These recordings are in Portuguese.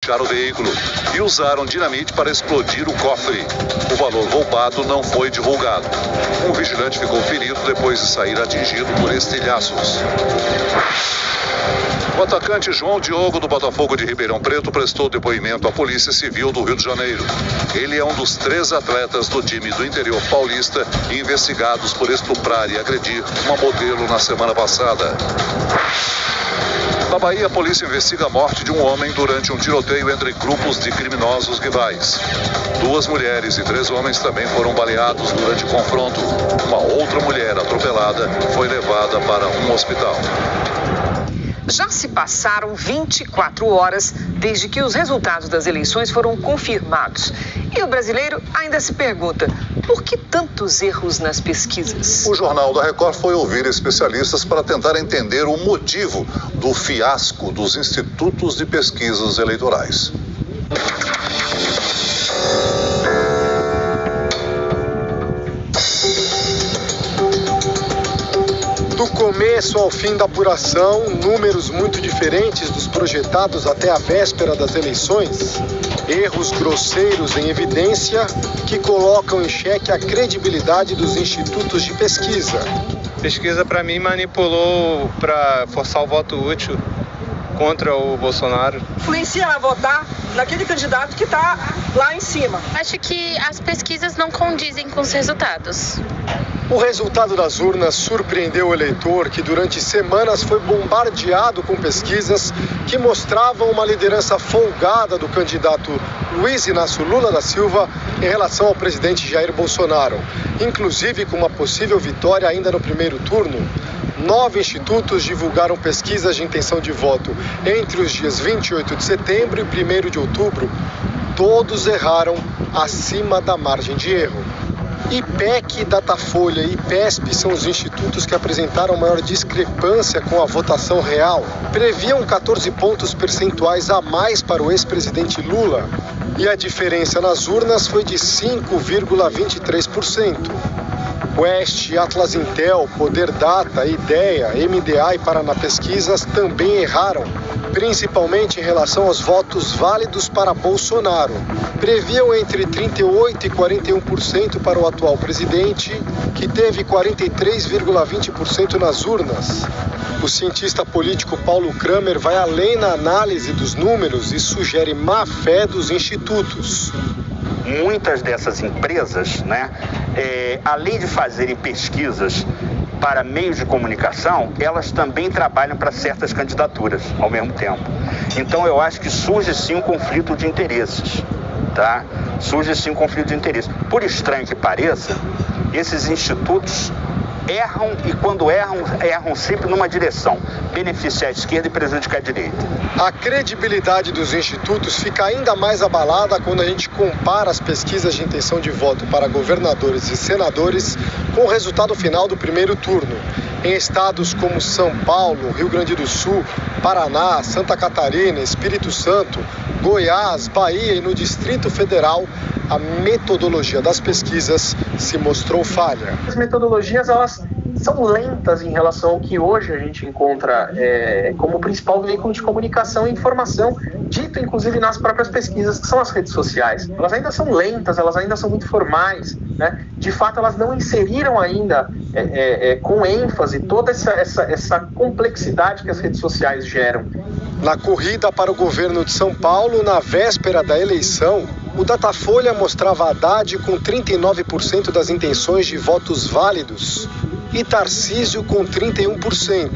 deixar o veículo e usaram dinamite para explodir o cofre. O valor roubado não foi divulgado. Um vigilante ficou ferido depois de sair atingido por estilhaços. O atacante João Diogo do Botafogo de Ribeirão Preto prestou depoimento à Polícia Civil do Rio de Janeiro. Ele é um dos 3 atletas do time do interior paulista investigados por estuprar e agredir uma modelo na semana passada. Na Bahia, a polícia investiga a morte de um homem durante um tiroteio entre grupos de criminosos rivais. 2 mulheres e 3 homens também foram baleados durante o confronto. Uma outra mulher atropelada foi levada para um hospital. Já se passaram 24 horas desde que os resultados das eleições foram confirmados. E o brasileiro ainda se pergunta, por que tantos erros nas pesquisas? O Jornal da Record foi ouvir especialistas para tentar entender o motivo do fiasco dos institutos de pesquisas eleitorais. Do começo ao fim da apuração, números muito diferentes dos projetados até a véspera das eleições, erros grosseiros em evidência que colocam em xeque a credibilidade dos institutos de pesquisa. A pesquisa, para mim, manipulou para forçar o voto útil contra o Bolsonaro. Influencia a votar naquele candidato que está lá em cima. Acho que as pesquisas não condizem com os resultados. O resultado das urnas surpreendeu o eleitor, que durante semanas foi bombardeado com pesquisas que mostravam uma liderança folgada do candidato Luiz Inácio Lula da Silva em relação ao presidente Jair Bolsonaro, inclusive com uma possível vitória ainda no primeiro turno. 9 institutos divulgaram pesquisas de intenção de voto entre os dias 28 de setembro e 1º de outubro. Todos erraram acima da margem de erro. IPEC, Datafolha e IPESP são os institutos que apresentaram maior discrepância com a votação real. Previam 14 pontos percentuais a mais para o ex-presidente Lula. E a diferença nas urnas foi de 5,23%. Quest, Atlas Intel, Poder Data, Ideia, MDA e Paraná Pesquisas também erraram, principalmente em relação aos votos válidos para Bolsonaro. Previam entre 38% e 41% para o atual presidente, que teve 43,20% nas urnas. O cientista político Paulo Kramer vai além na análise dos números e sugere má fé dos institutos. Muitas dessas empresas, além de fazerem pesquisas para meios de comunicação, elas também trabalham para certas candidaturas ao mesmo tempo. Então eu acho que surge sim um conflito de interesses, tá? Surge sim um conflito de interesses. Por estranho que pareça, esses institutos erram e quando erram sempre numa direção, beneficiar a esquerda e prejudicar a direita. A credibilidade dos institutos fica ainda mais abalada quando a gente compara as pesquisas de intenção de voto para governadores e senadores com o resultado final do primeiro turno. Em estados como São Paulo, Rio Grande do Sul, Paraná, Santa Catarina, Espírito Santo, Goiás, Bahia e no Distrito Federal, a metodologia das pesquisas se mostrou falha. As metodologias, elas são lentas em relação ao que hoje a gente encontra como principal veículo de comunicação e informação, dito inclusive nas próprias pesquisas, que são as redes sociais. Elas ainda são lentas, elas ainda são muito formais, né? De fato, elas não inseriram ainda com ênfase toda essa complexidade que as redes sociais geram. Na corrida para o governo de São Paulo, na véspera da eleição, o Datafolha mostrava Haddad com 39% das intenções de votos válidos e Tarcísio com 31%.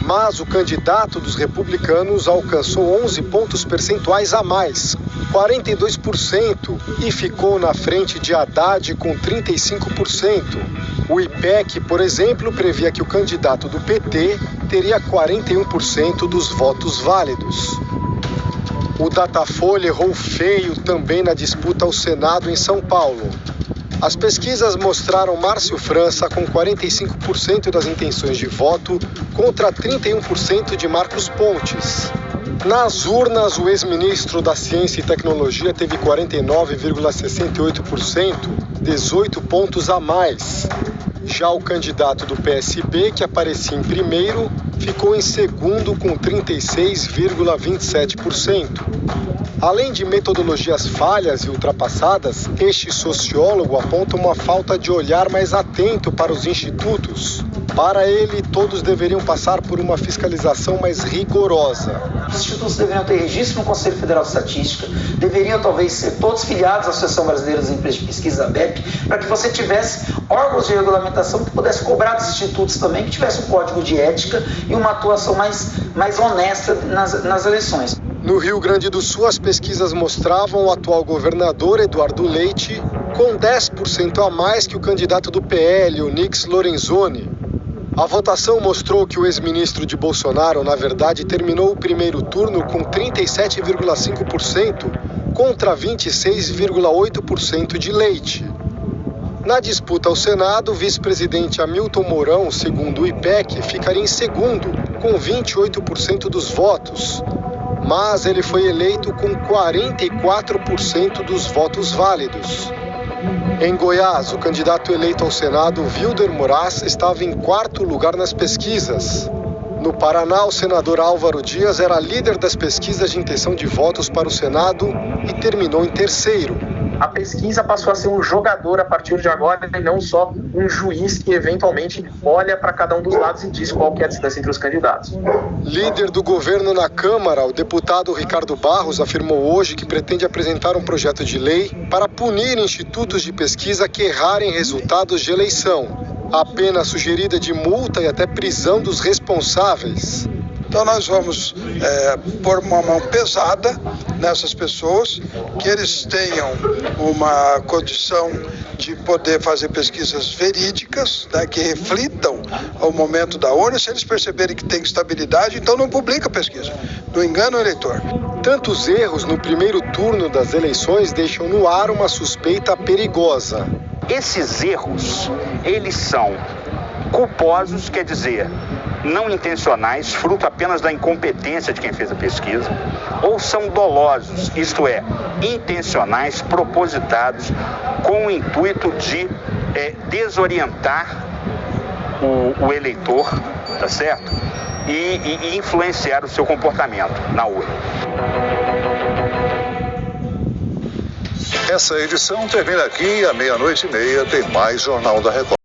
Mas o candidato dos republicanos alcançou 11 pontos percentuais a mais, 42%, e ficou na frente de Haddad com 35%. O IPEC, por exemplo, previa que o candidato do PT teria 41% dos votos válidos. O Datafolha errou feio também na disputa ao Senado em São Paulo. As pesquisas mostraram Márcio França com 45% das intenções de voto contra 31% de Marcos Pontes. Nas urnas, o ex-ministro da Ciência e Tecnologia teve 49,68%, 18 pontos a mais. Já o candidato do PSB, que aparecia em primeiro, ficou em segundo com 36,27%. Além de metodologias falhas e ultrapassadas, este sociólogo aponta uma falta de olhar mais atento para os institutos. Para ele, todos deveriam passar por uma fiscalização mais rigorosa. Os institutos deveriam ter registro no Conselho Federal de Estatística, deveriam talvez ser todos filiados à Associação Brasileira das Empresas de Pesquisa, a ABEP, para que você tivesse órgãos de regulamentação que pudesse cobrar dos institutos também, que tivesse um código de ética e uma atuação mais honesta nas eleições. No Rio Grande do Sul, as pesquisas mostravam o atual governador Eduardo Leite com 10% a mais que o candidato do PL, o Nix Lorenzoni. A votação mostrou que o ex-ministro de Bolsonaro, na verdade, terminou o primeiro turno com 37,5% contra 26,8% de Leite. Na disputa ao Senado, o vice-presidente Hamilton Mourão, segundo o IPEC, ficaria em segundo, com 28% dos votos. Mas ele foi eleito com 44% dos votos válidos. Em Goiás, o candidato eleito ao Senado, Wilder Moraes, estava em quarto lugar nas pesquisas. No Paraná, o senador Álvaro Dias era líder das pesquisas de intenção de votos para o Senado e terminou em terceiro. A pesquisa passou a ser um jogador a partir de agora e não só um juiz que eventualmente olha para cada um dos lados e diz qual que é a distância entre os candidatos. Líder do governo na Câmara, o deputado Ricardo Barros afirmou hoje que pretende apresentar um projeto de lei para punir institutos de pesquisa que errarem resultados de eleição. A pena sugerida de multa e até prisão dos responsáveis. Então nós vamos pôr uma mão pesada nessas pessoas, que eles tenham uma condição de poder fazer pesquisas verídicas, né, que reflitam o momento da urna. Se eles perceberem que tem estabilidade, então não publica a pesquisa, não engana o eleitor. Tantos erros no primeiro turno das eleições deixam no ar uma suspeita perigosa. Esses erros, eles são culposos, quer dizer, não intencionais, fruto apenas da incompetência de quem fez a pesquisa, ou são dolosos, isto é, intencionais, propositados, com o intuito de desorientar o eleitor, tá certo? E influenciar o seu comportamento na urna. Essa edição termina aqui, à 00:30 tem mais Jornal da Record.